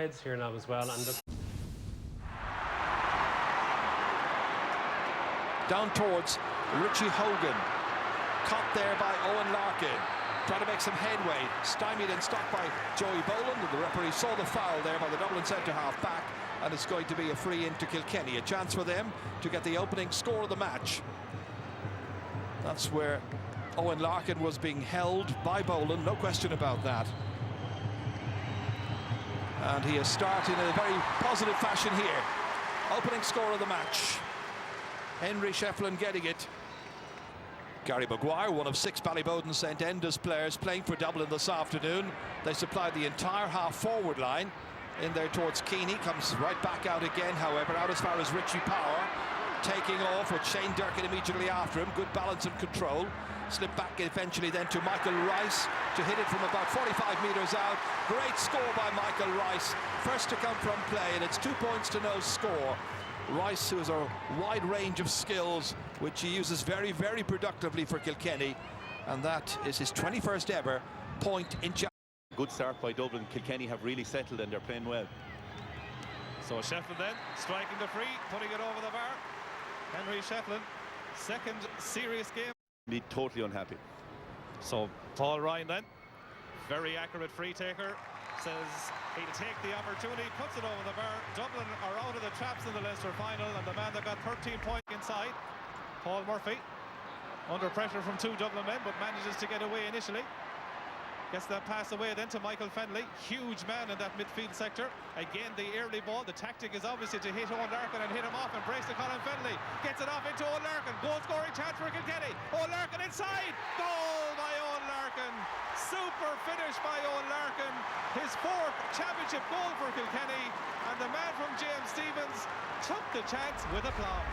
heads here now as well. And down towards Richie Hogan, caught there by Owen Larkin, trying to make some headway, stymied and stopped by Joey Boland, and the referee saw the foul there by the Dublin centre-half back, and it's going to be a free into Kilkenny, a chance for them to get the opening score of the match. That's where Owen Larkin was being held by Boland, no question about that. And he has started in a very positive fashion here. Opening score of the match. Henry Shefflin getting it. Gary Maguire, one of 6 Ballyboden St Enda's players playing for Dublin this afternoon. They supplied the entire half-forward line. In there towards Keeney, comes right back out again, however, out as far as Richie Power. Taking off with Shane Durkin immediately after him. Good balance and control. Slipped back eventually then to Michael Rice to hit it from about 45 metres out. Great score by Michael Rice. First to come from play, and it's 2 points to no score. Rice, who has a wide range of skills, which he uses very, very productively for Kilkenny. And that is his 21st ever point in Japan. Good start by Dublin. Kilkenny have really settled and they're playing well. So Shefflin then, striking the free, putting it over the bar. Henry Shefflin, second serious game. Be totally unhappy. So Paul Ryan then, very accurate free taker, says he'll take the opportunity, puts it over the bar. Dublin are out of the traps in the Leinster final, and the man that got 13 points inside, Paul Murphy, under pressure from 2 Dublin men, but manages to get away initially. Gets that pass away then to Michael Fennelly, huge man in that midfield sector. Again, the early ball, the tactic is obviously to hit Owen Larkin and hit him off and brace to Colin Fennelly. Gets it off into Owen Larkin, goal scoring chance for Kilkenny. Owen Larkin inside, goal by Owen Larkin. Super finish by Owen Larkin, his 4th championship goal for Kilkenny, and the man from James Stephens took the chance with aplomb.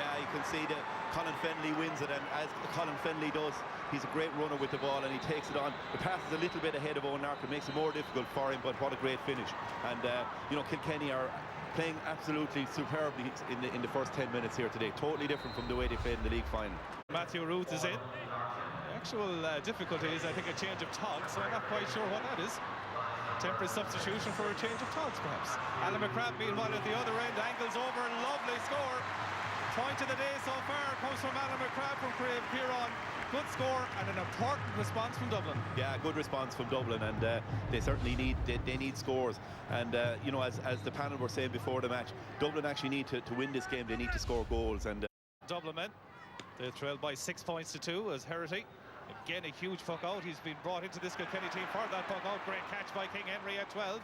Yeah, you can see that Colin Fennelly wins it, and as Colin Fennelly does, he's a great runner with the ball and he takes it on. The pass is a little bit ahead of Owen Larkin, makes it more difficult for him, but what a great finish. And you know, Kilkenny are playing absolutely superbly in the first 10 minutes here today. Totally different from the way they played in the league final. Matthew Ruth is in. The actual difficulty is, I think, a change of togs, so I'm not quite sure what that is. Temporary substitution for a change of togs, perhaps. Alan McCrabb, meanwhile, at the other end, angles over, lovely score. Point of the day so far comes from Alan McCrabb from Craig Piron. Good score and an important response from Dublin. Yeah, good response from Dublin, and they certainly need scores. And you know, as the panel were saying before the match, Dublin actually need to win this game. They need to score goals. And Dublin men, they trailed by 6 points to 2 as Herity. Again, a huge puck out. He's been brought into this Kilkenny team for that puck out. Great catch by King Henry at 12.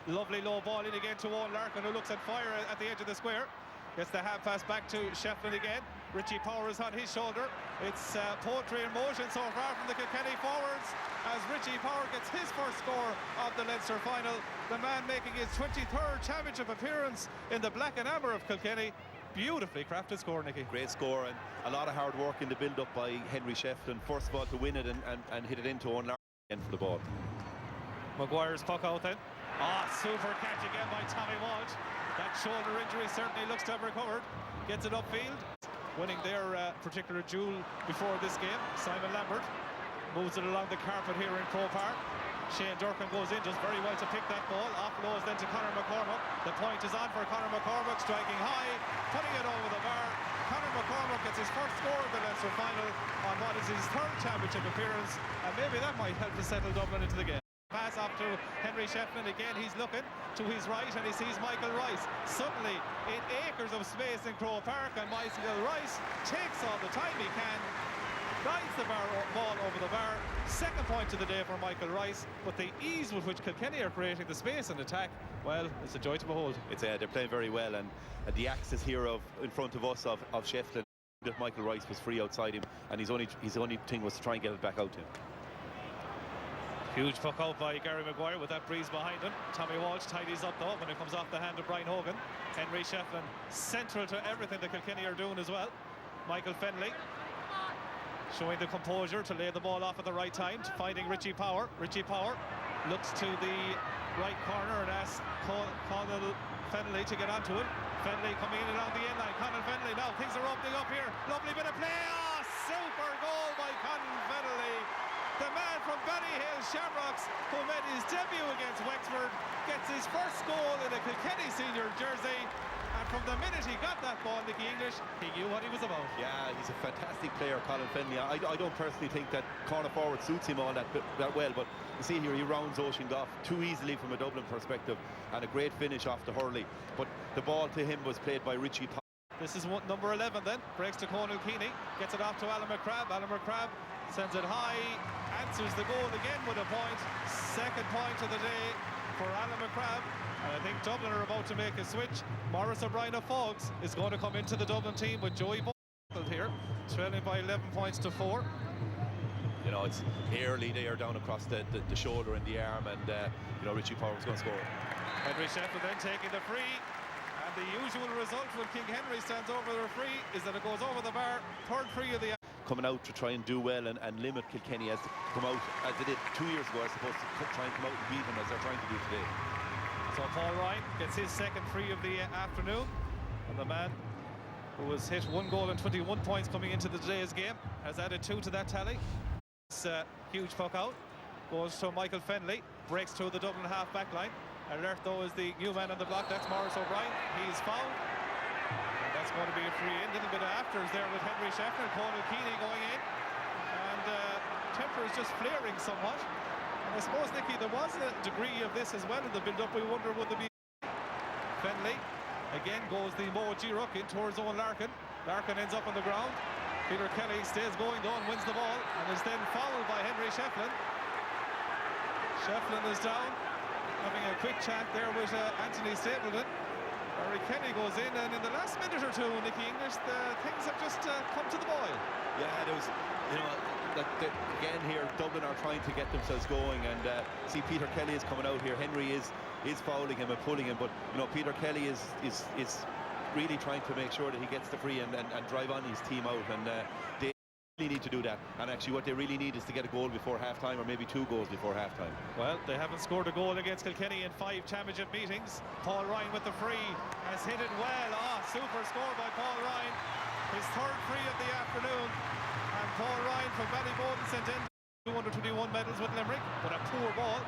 Lovely low ball in again to Owen Larkin, who looks at fire at the edge of the square. Gets the half pass back to Shefflin again. Richie Power is on his shoulder. It's poetry in motion so far from the Kilkenny forwards as Richie Power gets his first score of the Leinster final. The man making his 23rd championship appearance in the black and amber of Kilkenny. Beautifully crafted score, Nicky. Great score, and a lot of hard work in the build-up by Henry Shefflin. First of all, to win it and hit it into Owen Larkin for the ball. Maguire's puck out then. Super catch again by Tommy Walsh. That shoulder injury certainly looks to have recovered. Gets it upfield. Winning their particular duel before this game. Simon Lambert moves it along the carpet here in Croke Park. Shane Durkin goes in, does very well to pick that ball. Offloads then to Conor McCormack. The point is on for Conor McCormack, striking high, putting it over the bar. Conor McCormack gets his first score of the Leinster final on what is his 3rd championship appearance, and maybe that might help to settle Dublin into the game. Pass off to Henry Shefflin again. He's looking to his right and he sees Michael Rice suddenly in acres of space in Croke Park, and Michael Rice takes all the time he can, guides the ball over the bar. 2nd point of the day for Michael Rice, but the ease with which Kilkenny are creating the space and attack, well, it's a joy to behold. It's they're playing very well, and the axis here in front of us of Shefflin, that Michael Rice was free outside him, and his only thing was to try and get it back out to him. Huge puck out by Gary Maguire with that breeze behind him. Tommy Walsh tidies up though when it comes off the hand of Brian Hogan. Henry Shefflin central to everything the Kilkenny are doing as well. Michael Fennelly showing the composure to lay the ball off at the right time, finding Richie Power. Richie Power looks to the right corner and asks Conor Fennelly to get onto it. Fennelly coming in along the end line. Conor Fennelly now, things are opening up here. Lovely bit of play. Super goal by Conor Fennelly. The man from Ballyhale Shamrocks, who made his debut against Wexford, gets his first goal in a Kilkenny senior jersey, and from the minute he got that ball, Nicky English, he knew what he was about. Yeah, he's a fantastic player, Colin Fennelly. I don't personally think that corner forward suits him all that well, but you see here he rounds Oisin off too easily from a Dublin perspective, and a great finish off the Hurley. But the ball to him was played by Richie. This is number 11 then, breaks to Conal Keaney, gets it off to Alan McCrabb. Alan McCrabb sends it high, answers the goal again with a point. Second point of the day for Alan McCrabb. And I think Dublin are about to make a switch. Maurice O'Brien of Fogs is going to come into the Dublin team with Joey Boyle here, trailing by 11 points to 4. You know, it's early there down across the shoulder and the arm, and you know, Richie Power's going to score. Henry Sheffield then taking the free. The usual result when King Henry stands over the free is that it goes over the bar. Third free of the... Coming out to try and do well and limit Kilkenny as to come out, as they did 2 years ago, I suppose, to try and come out and beat them as they're trying to do today. So Paul Ryan gets his second free of the afternoon. And the man who was hit 1 goal and 21 points coming into today's game has added 2 to that tally. It's a huge puck out. Goes to Michael Fennelly. Breaks through the Dublin half-back line. Alert though is the new man on the block, that's Maurice O'Brien. He's fouled. And that's going to be a free in. Little bit of afters there with Henry Sheffield, Conal Keaney going in. And temper is just flaring somewhat. And I suppose, Nicky, there was a degree of this as well in the build-up. We wonder would there be... Fennelly again goes the Mo G Ruck in towards Owen Larkin. Larkin ends up on the ground. Peter Kelly stays going though and wins the ball and is then fouled by Henry Sheffield. Sheffield is down, having a quick chat there with Anthony Stapleton. Barry Kenny goes in, and in the last minute or two, Nicky English, things have just come to the boil. Yeah, there was, you know, again here, Dublin are trying to get themselves going, and see Peter Kelly is coming out here. Henry is fouling him and pulling him, but you know, Peter Kelly is really trying to make sure that he gets the free and drive on his team out, and they really need to do that. And actually what they really need is to get a goal before half-time, or maybe 2 goals before half-time. Well, they haven't scored a goal against Kilkenny in 5 championship meetings. Paul Ryan with the free has hit it well. Super score by Paul Ryan, his 3rd free of the afternoon. And Paul Ryan from Ballyboden sent in 221 medals with Limerick, but a poor ball,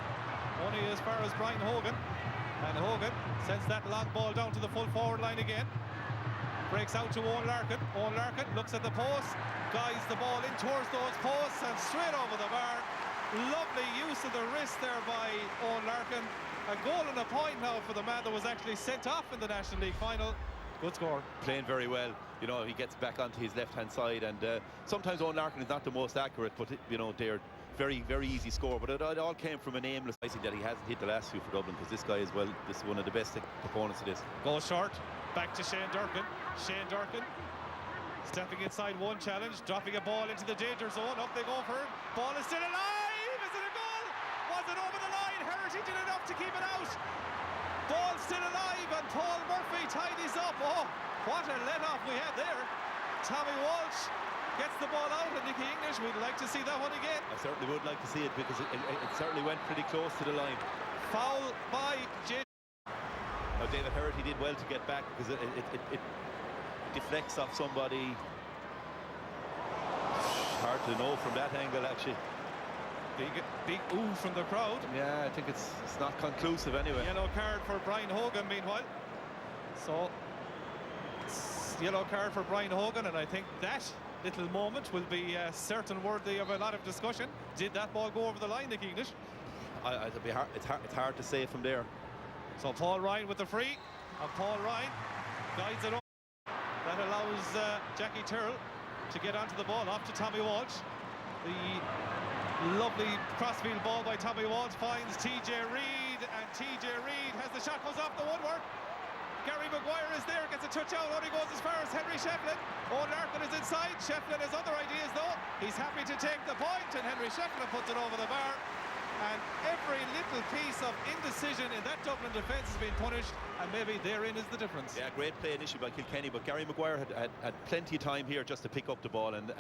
only as far as Brian Hogan. And Hogan sends that long ball down to the full forward line again. Breaks out to Owen Larkin. Owen Larkin looks at the post, guides the ball in towards those posts and straight over the bar. Lovely use of the wrist there by Owen Larkin. A goal and a point now for the man that was actually sent off in the National League final. Good score. Playing very well. You know, he gets back onto his left-hand side, and sometimes Owen Larkin is not the most accurate, but you know, they're very, very easy score. But it all came from an aimless. I think that he hasn't hit the last few for Dublin, because this guy as well, this is one of the best opponents of this. Goal short. Back to Shane Durkin. Shane Durkin stepping inside one challenge, dropping a ball into the danger zone. Up they go for it. Ball is still alive. Is it a goal? Was it over the line? Herity did enough to keep it out. Ball still alive, and Paul Murphy tidies up. Oh, what a let-off we had there. Tommy Walsh gets the ball out, and Nicky English, we'd like to see that one again. I certainly would like to see it, because it certainly went pretty close to the line. Foul by J. Now David Herity did well to get back, because it deflects off somebody. Hard to know from that angle, actually. Big ooh from the crowd. Yeah, I think it's not conclusive anyway. Yellow card for Brian Hogan meanwhile. So yellow card for Brian Hogan, and I think that little moment will be certain worthy of a lot of discussion. Did that ball go over the line, Nicky English? It's hard to say from there. So Paul Ryan with the free, and Paul Ryan guides it up. That allows Jackie Tyrrell to get onto the ball, off to Tommy Walsh. The lovely crossfield ball by Tommy Walsh finds TJ Reid, and TJ Reid has the shot, goes off the woodwork. Gary Maguire is there, gets a touch out, only goes as far as Henry Sheffield. Owen Larkin is inside. Sheffield has other ideas though. He's happy to take the point, and Henry Sheffield puts it over the bar. And every little piece of indecision in that Dublin defence has been punished, and maybe therein is the difference. Yeah, great play initially by Kilkenny, but Gary Maguire had plenty of time here just to pick up the ball and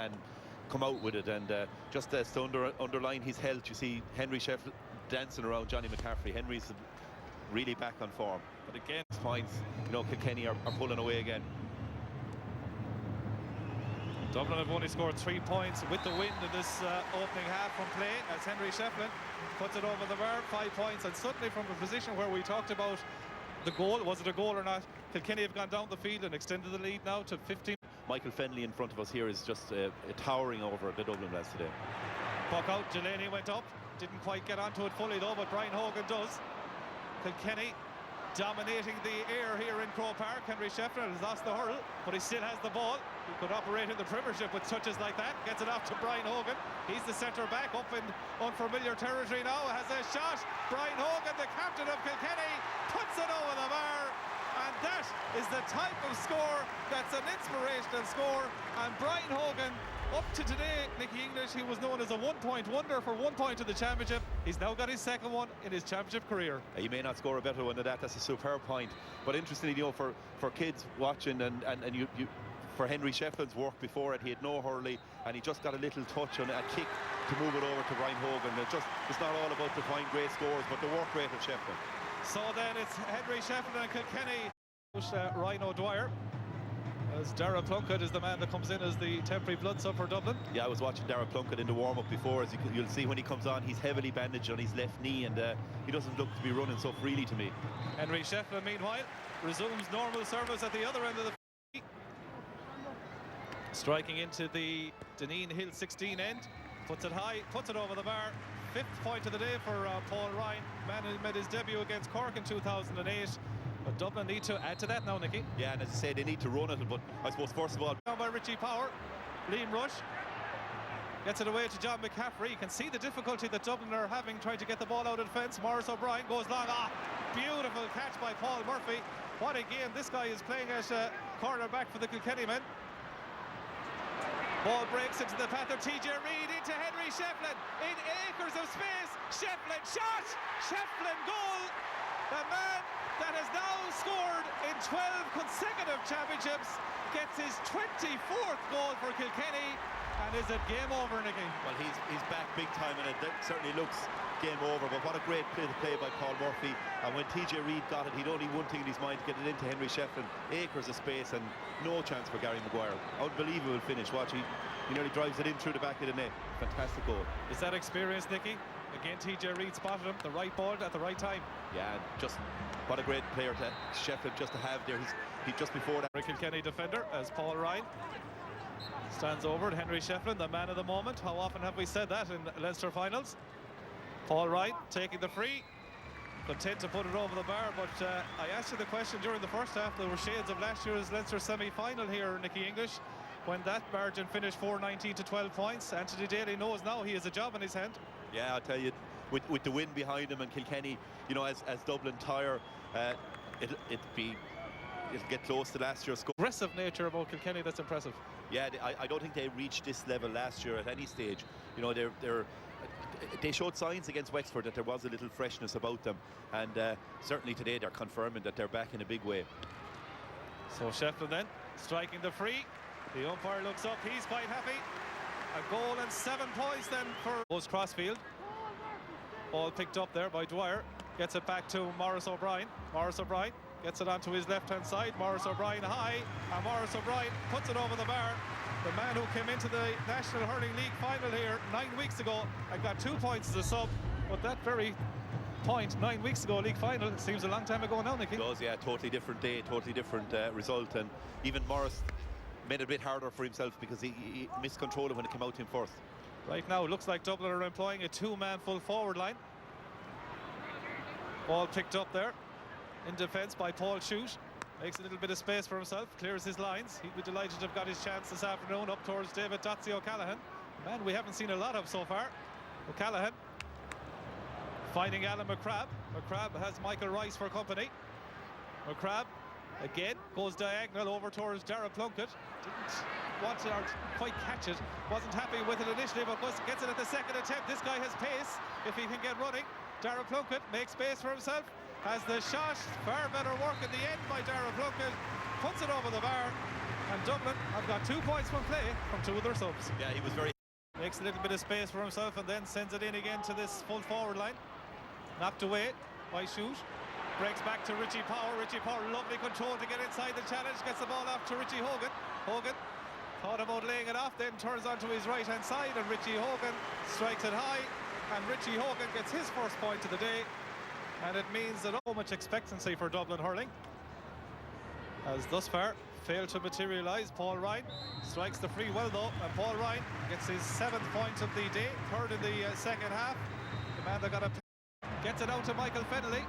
come out with it, and just to underline his health, you see Henry Sheffield dancing around Johnny McCaffrey. Henry's really back on form. But again, points, you know, Kilkenny are pulling away again. Dublin have only scored 3 points with the win in this opening half from play, as Henry Sheffield puts it over the bar, 5 points, and suddenly from a position where we talked about the goal. Was it a goal or not? Kilkenny have gone down the field and extended the lead now to 15. Michael Fennelly in front of us here is just towering over the Dublin lads today. Puck out, Delaney went up. Didn't quite get onto it fully though, but Brian Hogan does. Kilkenny dominating the air here in Croke Park. Henry Shefflin has lost the hurl, but he still has the ball. He could operate in the Premiership with touches like that. Gets it off to Brian Hogan. He's the centre back up in unfamiliar territory now. Has a shot. Brian Hogan, the captain of Kilkenny, puts it over the bar. And that is the type of score that's an inspirational score. And Brian Hogan, up to today, Nicky English, he was known as a one-point wonder for 1 point in the championship. He's now got his second one in his championship career. He may not score a better one than that. That's a superb point. But interestingly, you know, for kids watching and you for Henry Shefflin's work before it, he had no hurley and he just got a little touch on a kick to move it over to Brian Hogan. It's not all about the fine great scores, but the work rate of Shefflin. So then it's Henry Shefflin and Kilkenny. Ryan O'Dwyer, as Darragh Plunkett is the man that comes in as the temporary blood sub for Dublin. Yeah, I was watching Darragh Plunkett in the warm-up before. As you'll see when he comes on, he's heavily bandaged on his left knee and he doesn't look to be running so freely to me. Henry Shefflin, meanwhile, resumes normal service at the other end of the field. Striking into the Deneen Hill 16 end, puts it high, puts it over the bar. 5th point of the day for Paul Ryan, man who made his debut against Cork in 2008. But Dublin need to add to that now, Nicky. Yeah, and as I say, they need to run it, but I suppose first of all... Down by Richie Power, Liam Rush gets it away to John McCaffrey. You can see the difficulty that Dublin are having trying to get the ball out of defence. Morris O'Brien goes long. Beautiful catch by Paul Murphy. What a game. This guy is playing as a cornerback for the Kilkenny men. Ball breaks into the path of TJ Reid into Henry Shefflin in acres of space. Shefflin shot, Shefflin goal. The man that has now scored in 12 consecutive championships gets his 24th goal for Kilkenny. And is it game over, Nicky? Well, he's back big time, and it certainly looks game over. But what a great play by Paul Murphy. And when TJ Reid got it, he'd only one thing in his mind: to get it into Henry Shefflin. Acres of space and no chance for Gary Maguire. Unbelievable finish. Watch, he nearly drives it in through the back of the net. Fantastic goal. Is that experience, Nicky? Again, TJ Reid spotted him, the right ball at the right time. Yeah, just what a great player to Shefflin just to have there. He just before that. Kilkenny defender as Paul Ryan stands over at Henry Shefflin, the man of the moment. How often have we said that in Leinster finals? Paul Ryan taking the free, content to put it over the bar, but I asked you the question during the first half. There were shades of last year's Leinster semi-final here, Nicky English, when that margin finished 4-19 to 12 points. Anthony Daly knows now he has a job in his hand. Yeah, I'll tell you, with the win behind him and Kilkenny, you know, as Dublin tire, it'll get close to last year's score. Aggressive nature about Kilkenny, that's impressive. Yeah, I don't think they reached this level last year at any stage. You know, they showed signs against Wexford that there was a little freshness about them, and certainly today they're confirming that they're back in a big way. So Shefflin then striking the free. The umpire looks up, he's quite happy. A goal and 7 points then for Rose Crossfield. Ball picked up there by Dwyer. Gets it back to Morris O'Brien. Morris O'Brien gets it onto his left-hand side. Morris O'Brien high, and Morris O'Brien puts it over the bar. The man who came into the National Hurling League final here 9 weeks ago and got 2 points as a sub. But that very point 9 weeks ago, league final, seems a long time ago now, Nicky. It does, yeah, totally different day, totally different result. And even Morris made it a bit harder for himself because he missed control of when it came out to him first. Right now, it looks like Dublin are employing a 2-man full forward line. Ball picked up there in defence by Paul Shute. Makes a little bit of space for himself, clears his lines. He'd be delighted to have got his chance this afternoon up towards David Dotsy O'Callaghan. Man we haven't seen a lot of so far. O'Callaghan finding Alan McCrabb. McCrabb has Michael Rice for company. McCrabb again goes diagonal over towards Darragh Plunkett. Didn't want to quite catch it. Wasn't happy with it initially, but gets it at the second attempt. This guy has pace if he can get running. Darragh Plunkett makes space for himself. Has the shot, far better work at the end by Darragh Plunkett, puts it over the bar, and Dublin have got 2 points from play from 2 of their subs. Yeah, he was very... Makes a little bit of space for himself and then sends it in again to this full forward line. Knocked away by Shute. Breaks back to Richie Power. Richie Power, lovely control to get inside the challenge, gets the ball off to Richie Hogan. Hogan thought about laying it off, then turns onto his right-hand side, and Richie Hogan strikes it high, and Richie Hogan gets his first point of the day. and it means that so much expectancy for Dublin hurling has thus far failed to materialise. Paul Ryan strikes the free well though, and Paul Ryan gets his 7th point of the day, 3rd in the second half. The man that got a gets it out to Michael Fennelly,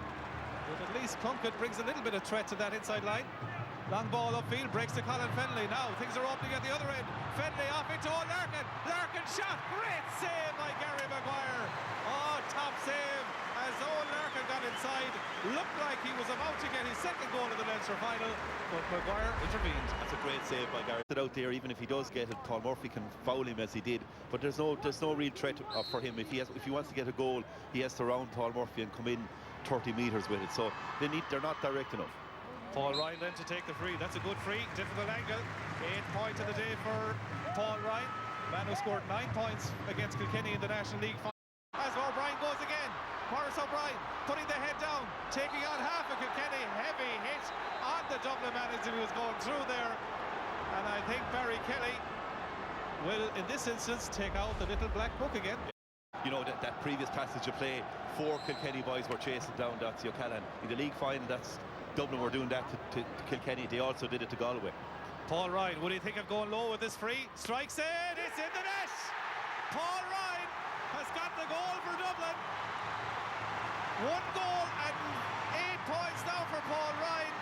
but at least Plunkett brings a little bit of threat to that inside line. Long ball upfield, breaks to Colin Fennelly. Now things are opening at the other end. Fennelly off into Old Larkin. Larkin shot, great save by Gary Maguire. Oh, top save as Old Larkin got inside. Looked like he was about to get his 2nd goal of the Leinster final, but Maguire intervened. That's a great save by Gary. Out there, even if he does get it, Paul Murphy can foul him as he did. But there's no real threat for him. If he wants to get a goal, he has to round Paul Murphy and come in 30 metres with it. So they're not direct enough. Paul Ryan then to take the free. That's a good free. Difficult angle. 8th point of the day for Paul Ryan. Man who scored 9 points against Kilkenny in the National League final. As O'Brien goes again. Maurice O'Brien putting the head down, taking on half of Kilkenny. Heavy hit on the Dublin man as he was going through there. And I think Barry Kelly will, in this instance, take out the little black book again. You know, that previous passage of play, 4 Kilkenny boys were chasing down Dotsy O'Callaghan. In the league final, Dublin were doing that to Kilkenny. They also did it to Galway. Paul Ryan, would he think of going low with this free? Strikes it, it's in the net! Paul Ryan has got the goal for Dublin. 1 goal and 8 points now for Paul Ryan.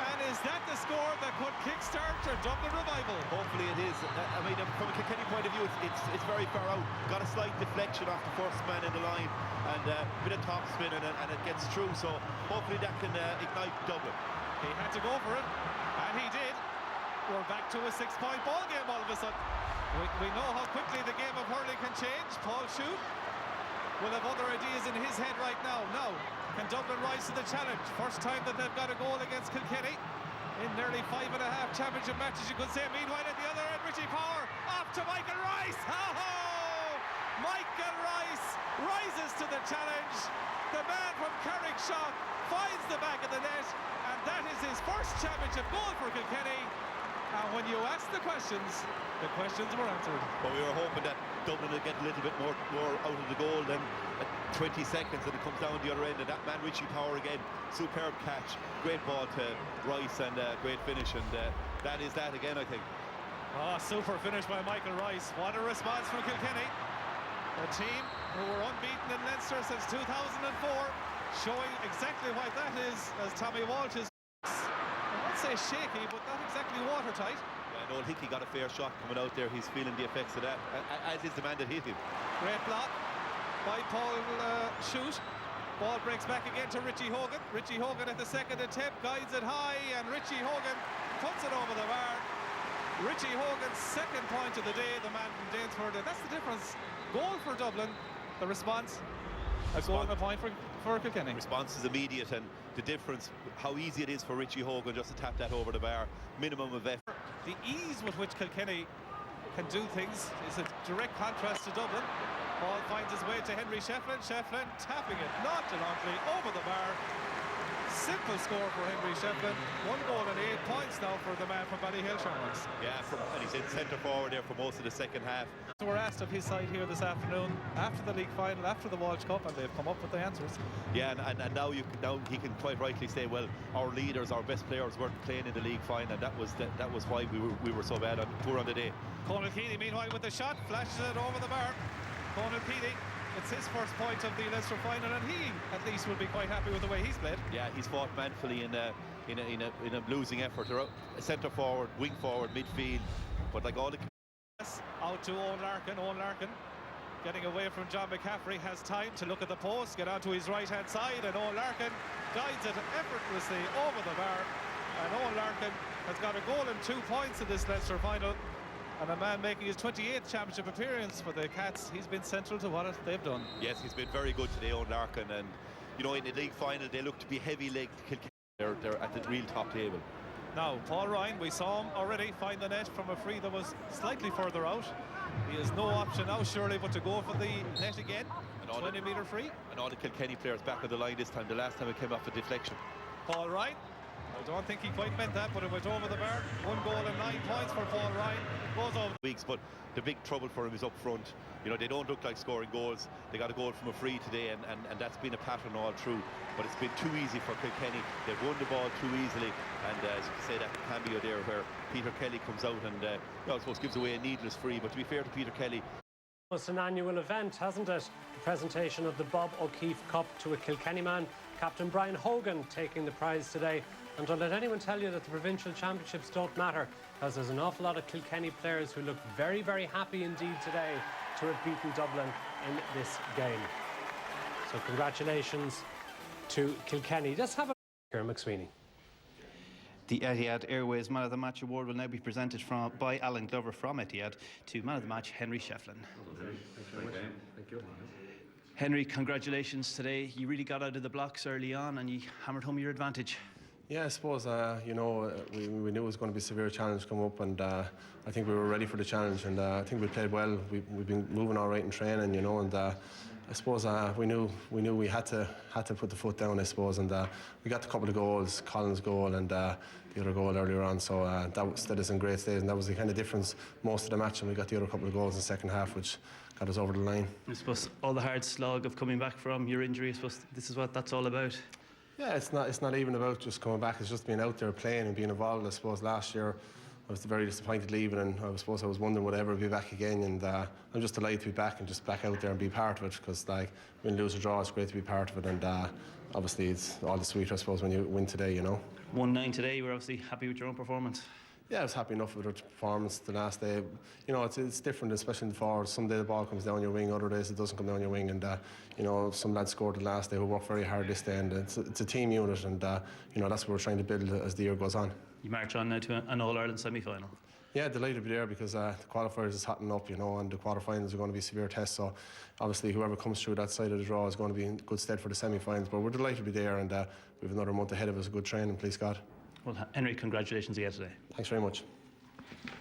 And is that the score that could kickstart their Dublin revival? Hopefully it is. I mean, from a Kilkenny point of view, it's very far out. Got a slight deflection off the first man in the line, and a bit of top spin, and it gets through. So hopefully that can ignite Dublin. He had to go for it, and he did. We're back to a 6-point ball game all of a sudden. We know how quickly the game of hurling can change. Paul Shute will have other ideas in his head right now. Now, can Dublin rise to the challenge? First time that they've got a goal against Kilkenny in nearly 5.5 championship matches, you could say. Meanwhile, at the other end, Richie Power off to Michael Rice. Ho-ho! Michael Rice rises to the challenge. The man from Carrickshaw finds the back of the net, and that is his first championship goal for Kilkenny. And when you ask the questions were answered. But we were hoping that Dublin would get a little bit more out of the goal than 20 seconds, and it comes down the other end. And that man, Richie Power, again, superb catch, great ball to Rice, and great finish. And that is that again, I think. Oh, super finish by Michael Rice. What a response from Kilkenny. A team who were unbeaten in Leinster since 2004, showing exactly what that is, as Tommy Walsh is. I won't say shaky, but not exactly watertight. Yeah, Noel Hickey got a fair shot coming out there. He's feeling the effects of that, as is the man that hit him. Great block by Paul Shute. Ball breaks back again to Richie Hogan. Richie Hogan at the 2nd attempt, guides it high, and Richie Hogan puts it over the bar. Richie Hogan's 2nd point of the day, the man from Danesford. And that's the difference. Goal for Dublin, the response. A goal and a point for Kilkenny. Response is immediate, and the difference, how easy it is for Richie Hogan just to tap that over the bar. Minimum of effort. The ease with which Kilkenny can do things is a direct contrast to Dublin. Ball finds his way to Henry Shefflin. Shefflin tapping it nonchalantly over the bar. Simple score for Henry Shefflin. 1 goal and 8 points now for the man from Ballyhale Shamrocks. Yeah, and he's in centre forward there for most of the second half. So we're asked of his side here this afternoon, after the league final, after the Walsh Cup, and they've come up with the answers. Yeah, and now he can quite rightly say, well, our leaders, our best players weren't playing in the league final, and that was why we were so poor on the day. Conal Keeley, meanwhile, with the shot, flashes it over the bar. Conal Keeley, it's his first point of the Leinster final, and he at least will be quite happy with the way he's played. Yeah, he's fought manfully in a losing effort. Centre forward, wing forward, midfield, but like all the out to Owen Larkin. Owen Larkin getting away from John McCaffrey, has time to look at the post, get onto his right hand side, and Owen Larkin guides it effortlessly over the bar. And Owen Larkin has got a goal and 2 points in this Leinster final, and a man making his 28th championship appearance for the Cats. He's been central to what they've done. Yes, he's been very good today, Owen Larkin, and you know, in the league final they look to be heavy-legged. They're at the real top table. Now, Paul Ryan, we saw him already find the net from a free that was slightly further out. He has no option now, surely, but to go for the net again. 20-metre free. And all the Kilkenny players back on the line this time. The last time it came off a deflection. Paul Ryan I don't think he quite meant that, but it went over the bar. 1 goal and 9 points for Paul Ryan. Goes over. Weeks, but the big trouble for him is up front. You know, they don't look like scoring goals. They got a goal from a free today, and that's been a pattern all through. But it's been too easy for Kilkenny. They've won the ball too easily, and as you can say, that cameo there where Peter Kelly comes out and I suppose gives away a needless free. But to be fair to Peter Kelly, It's an annual event, hasn't it? The presentation of the Bob O'Keefe Cup to a Kilkenny man, Captain Brian Hogan taking the prize today. And don't let anyone tell you that the provincial championships don't matter, because there's an awful lot of Kilkenny players who look very, very happy indeed today to have beaten Dublin in this game. So congratulations to Kilkenny. Let's have a here, McSweeney. The Etihad Airways Man of the Match award will now be presented by Alan Glover from Etihad to Man of the Match Henry Shefflin. Thank you. Henry, congratulations today. You really got out of the blocks early on and you hammered home your advantage. Yeah, I suppose, we knew it was going to be a severe challenge come up, and I think we were ready for the challenge, and I think we played well. We've been moving all right in training, and I suppose we knew we had to put the foot down, I suppose, and we got a couple of goals, Colin's goal and the other goal earlier on, so that stood us in great state, and that was the kind of difference most of the match, and we got the other couple of goals in the second half, which got us over the line. I suppose all the hard slog of coming back from your injury, I suppose this is what that's all about. Yeah, it's not even about just coming back. It's just being out there playing and being involved. I suppose last year I was very disappointed leaving, and I suppose I was wondering would I ever be back again. And I'm just delighted to be back and just back out there and be part of it. Because like win, lose or draw, it's great to be part of it. And obviously it's all the sweeter, I suppose, when you win today. 1-9 today. You were obviously happy with your own performance. Yeah, I was happy enough with the performance the last day. It's different, especially in the forward. Some day the ball comes down your wing, other days it doesn't come down your wing. And some lads scored the last day who worked very hard this day. And it's a team unit, and that's what we're trying to build as the year goes on. You march on now to an All-Ireland semi-final. Yeah, delighted to be there because the qualifiers is hotting up, and the quarterfinals are going to be severe tests. So obviously, whoever comes through that side of the draw is going to be in good stead for the semi-finals. But we're delighted to be there, and we have another month ahead of us. Good training, please God. Well, Henry, congratulations again today. Thanks very much.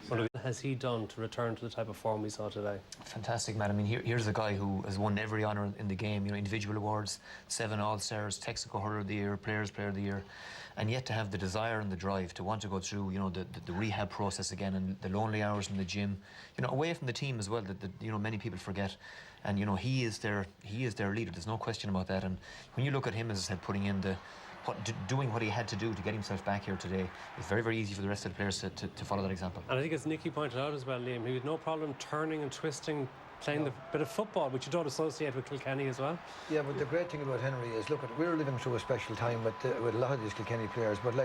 What has he done to return to the type of form we saw today? Fantastic, man. I mean, here's a guy who has won every honour in the game. Individual awards, 7 All-Stars, Texaco Hurler of the Year, Players Player of the Year, and yet to have the desire and the drive to want to go through, the rehab process again, and the lonely hours in the gym, away from the team as well. That many people forget, and he is their leader. There's no question about that. And when you look at him, as I said, putting in doing what he had to do to get himself back here today, it's very, very easy for the rest of the players to follow that example. And I think as Nicky pointed out as well, Liam, he had no problem turning and twisting, playing the bit of football, which you don't associate with Kilkenny as well. Yeah, but the great thing about Henry is, look, we're living through a special time with a lot of these Kilkenny players, but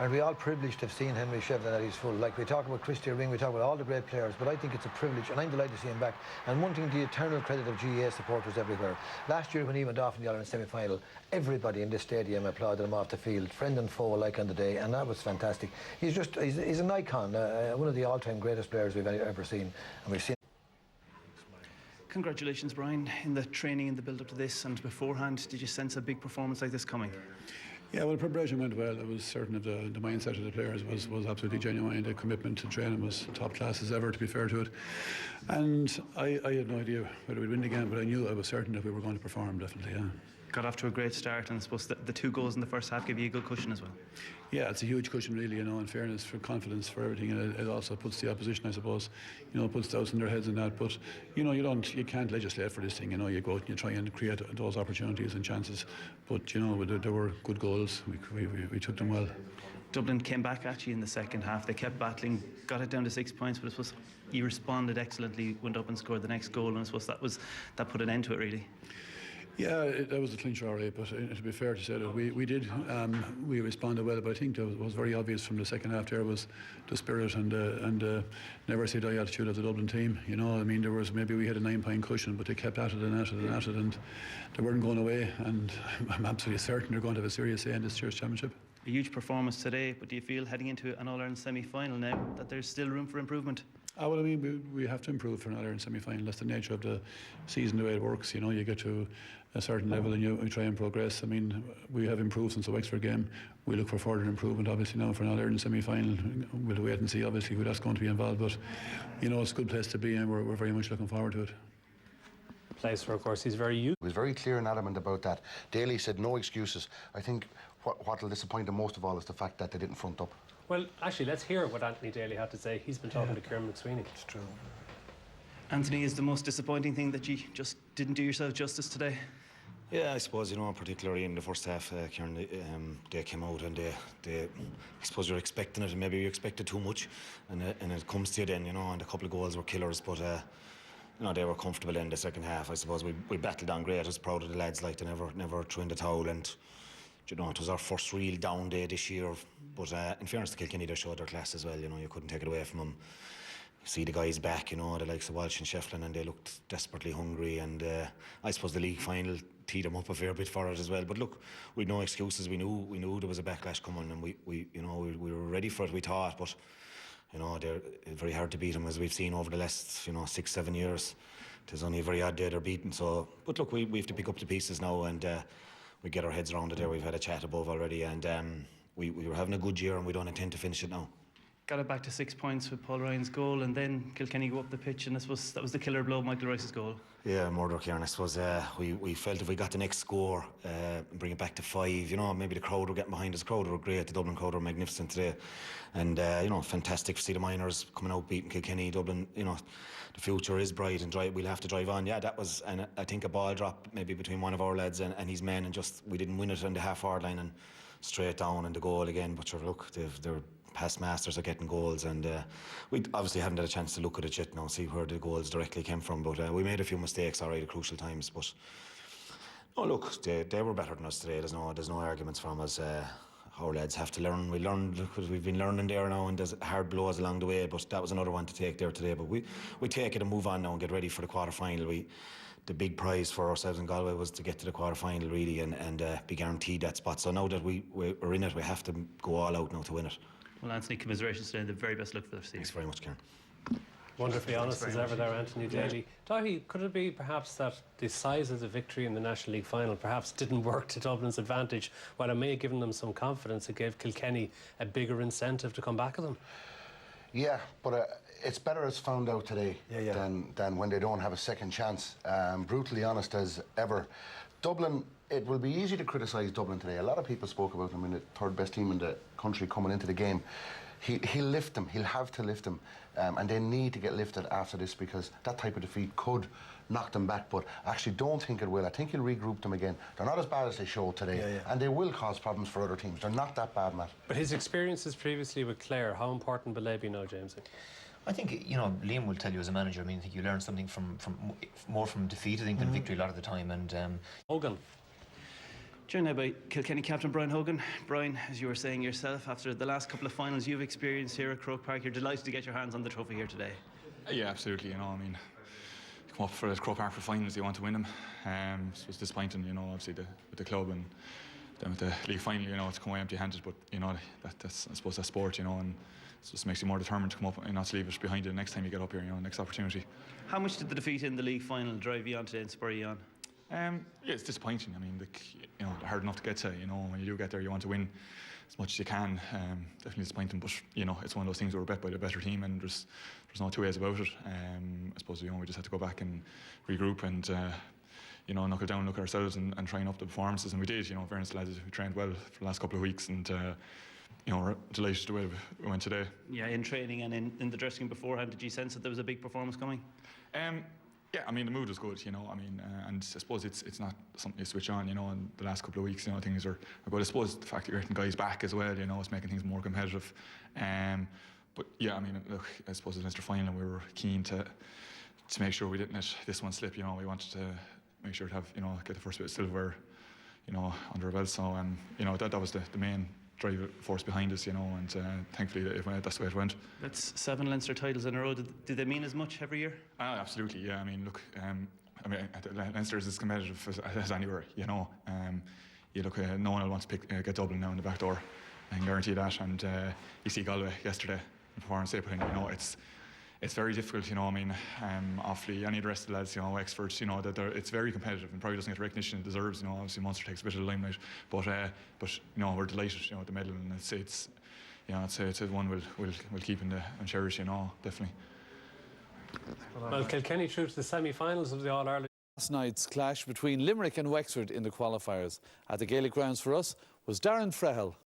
and we all privileged to have seen Henry Shefflin at his full. We talk about Christy Ring, we talk about all the great players, but I think it's a privilege, and I'm delighted to see him back. And one thing, the eternal credit of GAA supporters everywhere. Last year when he went off in the All-Ireland semi-final, everybody in this stadium applauded him off the field, friend and foe alike on the day, and that was fantastic. He's an icon, one of the all-time greatest players we've ever seen, and we've seen. Congratulations, Brian, in the training and the build-up to this, and beforehand, did you sense a big performance like this coming? Yeah, well, preparation went well. I was certain of the mindset of the players was absolutely genuine. The commitment to training was top class as ever, to be fair to it. And I had no idea whether we'd win the game, but I knew I was certain that we were going to perform, definitely, yeah. Got off to a great start, and I suppose the 2 goals in the first half gave you a good cushion as well. Yeah, it's a huge cushion, really, in fairness, for confidence, for everything. And it also puts the opposition, I suppose, puts doubts in their heads and that. But, you can't legislate for this thing, you go out and you try and create those opportunities and chances. But, there were good goals. We took them well. Dublin came back at you in the second half. They kept battling, got it down to 6 points, but I suppose you responded excellently, went up and scored the next goal, and I suppose that put an end to it, really. Yeah, that was a clincher, all right, but to be fair to say that we responded well, but I think that was very obvious from the second half there was the spirit and never say die attitude of the Dublin team. There was, maybe we had a 9-point cushion, but they kept at it and at it and at it, and they weren't going away, and I'm absolutely certain they're going to have a serious say in this year's championship. A huge performance today, but do you feel heading into an All-Ireland semi-final now that there's still room for improvement? We have to improve for an All-Ireland semi-final. That's the nature of the season, the way it works. You get to a certain level and you try and progress. We have improved since the Wexford game. We look for further improvement, obviously, now for an All-Ireland semi-final. We'll wait and see, obviously, who that's going to be involved. But, it's a good place to be, and we're very much looking forward to it. Place where, of course, he's very used. He was very clear and adamant about that. Daly said no excuses. I think what will disappoint them most of all is the fact that they didn't front up. Well, actually, let's hear what Anthony Daly had to say. He's been talking to Kieran McSweeney. It's true. Anthony, is the most disappointing thing that you just didn't do yourself justice today? Yeah, I suppose, you know, particularly in the first half, Kieran, they came out and they, I suppose you're expecting it, and maybe you expected too much, and it comes to you then, you know, and a couple of goals were killers, but you know, they were comfortable in the second half. I suppose we battled on great. I was proud of the lads, like, they never threw in the towel, and you know, it was our first real down day this year. But in fairness to Kilkenny, they showed their class as well. You know, you couldn't take it away from them. See the guys back, you know, the likes of Walsh and Shefflin, and they looked desperately hungry. And I suppose the league final teed them up a fair bit for it as well. But look, we'd no excuses. We knew there was a backlash coming, and we were ready for it. We thought, but you know, they're very hard to beat them, as we've seen over the last 6-7 years. There's only a very odd day they're beaten. So, but look, we have to pick up the pieces now, and we get our heads around it. There, we've had a chat above already, and we were having a good year, and we don't intend to finish it now. Got it back to 6 points with Paul Ryan's goal, and then Kilkenny go up the pitch, and I suppose that was the killer blow, Michael Rice's goal. Yeah, murder, Kieran. I suppose we felt if we got the next score, bring it back to 5, you know, maybe the crowd were getting behind us. The crowd were great. The Dublin crowd were magnificent today, and you know, fantastic to see the minors coming out beating Kilkenny. Dublin, you know, the future is bright, and we'll have to drive on. Yeah, that was, and I think a ball drop maybe between one of our lads and his men, and just we didn't win it on the half-hour line, and straight down and the goal again. But sure, look, they're past masters at getting goals, and we obviously haven't had a chance to look at it yet now, see where the goals directly came from, but we made a few mistakes already at crucial times. But no, look, they were better than us today. There's no arguments from us. Our lads have to learn. We learned because we've been learning there now, and there's hard blows along the way, but that was another one to take there today. But we take it and move on now and get ready for the quarter-final. The big prize for ourselves in Galway was to get to the quarter-final, really, and be guaranteed that spot. So now that we're in it, we have to go all out now to win it. Well, Anthony, commiserations today, and the very best luck for the season. Thanks very much, Kieran. Wonderfully honest as ever there, Anthony Daly. Dahi, could it be perhaps that the size of the victory in the National League final perhaps didn't work to Dublin's advantage? While it may have given them some confidence, it gave Kilkenny a bigger incentive to come back at them. Yeah, but it's better it's found out today than when they don't have a second chance. Brutally honest as ever. Dublin, it will be easy to criticise Dublin today. A lot of people spoke about them in the third best team in the country coming into the game. He'll lift them, he'll have to lift them, and they need to get lifted after this, because that type of defeat could knock them back, but I actually don't think it will. I think he'll regroup them again. They're not as bad as they showed today, and they will cause problems for other teams. They're not that bad, Matt. But his experiences previously with Clare, how important will they be now, James? I think, you know, Liam will tell you as a manager, I mean, I think you learn something more from defeat, I think, than victory a lot of the time. And Hogan. Joined now by Kilkenny captain Brian Hogan. Brian, as you were saying yourself, after the last couple of finals you've experienced here at Croke Park, you're delighted to get your hands on the trophy here today. Yeah, absolutely. You know, I mean, you come up for the Croke Park for finals, you want to win them. So it's disappointing, you know, obviously with the club, and then with the league final, you know, to come away empty-handed. But you know, that's I suppose that's sport, you know, and it just makes you more determined to come up and not to leave it behind you the next time you get up here, you know, next opportunity. How much did the defeat in the league final drive you on today and spur you on? Yeah, it's disappointing. I mean, you know, hard enough to get to. You know, when you do get there, you want to win as much as you can. Definitely disappointing, but you know, it's one of those things where we're bet by the better team, and there's no two ways about it. I suppose, you know, we just had to go back and regroup and you know, knuckle down, look at ourselves, and train up the performances, and we did. You know, fairness to the lads, we trained well for the last couple of weeks, and you know, we're delighted the way we went today. Yeah, in training and in the dressing room beforehand, did you sense that there was a big performance coming? Yeah, I mean, the mood was good, you know, I mean, and I suppose it's not something you switch on, you know, in the last couple of weeks, you know, things are good. I suppose the fact that you're getting guys back as well, you know, it's making things more competitive. But yeah, I mean, look, I suppose it's Leinster final, and we were keen to make sure we didn't let this one slip, you know. We wanted to make sure to have, you know, get the first bit of silverware, you know, under our belt. So, you know, that was the main drive force behind us, you know, and thankfully that's the way it went. That's 7 Leinster titles in a row. Did they mean as much every year? Absolutely, yeah. I mean, look, I mean, Leinster is as competitive as anywhere, you know. You look, no one will want to get Dublin now in the back door, I can guarantee that. And you see Galway yesterday, the performance they put in, you know, it's very difficult, you know. I mean, Offaly, any of the rest of the lads, you know, experts, you know, that it's very competitive and probably doesn't get the recognition it deserves. You know, obviously Munster takes a bit of the limelight, but you know, we're delighted, you know, with the medal, and it's you know, it's one we'll keep and cherish, you know, definitely. Well, Kilkenny through to the semi-finals of the All-Ireland. Last night's clash between Limerick and Wexford in the qualifiers. At the Gaelic grounds for us, was Darren Frehel.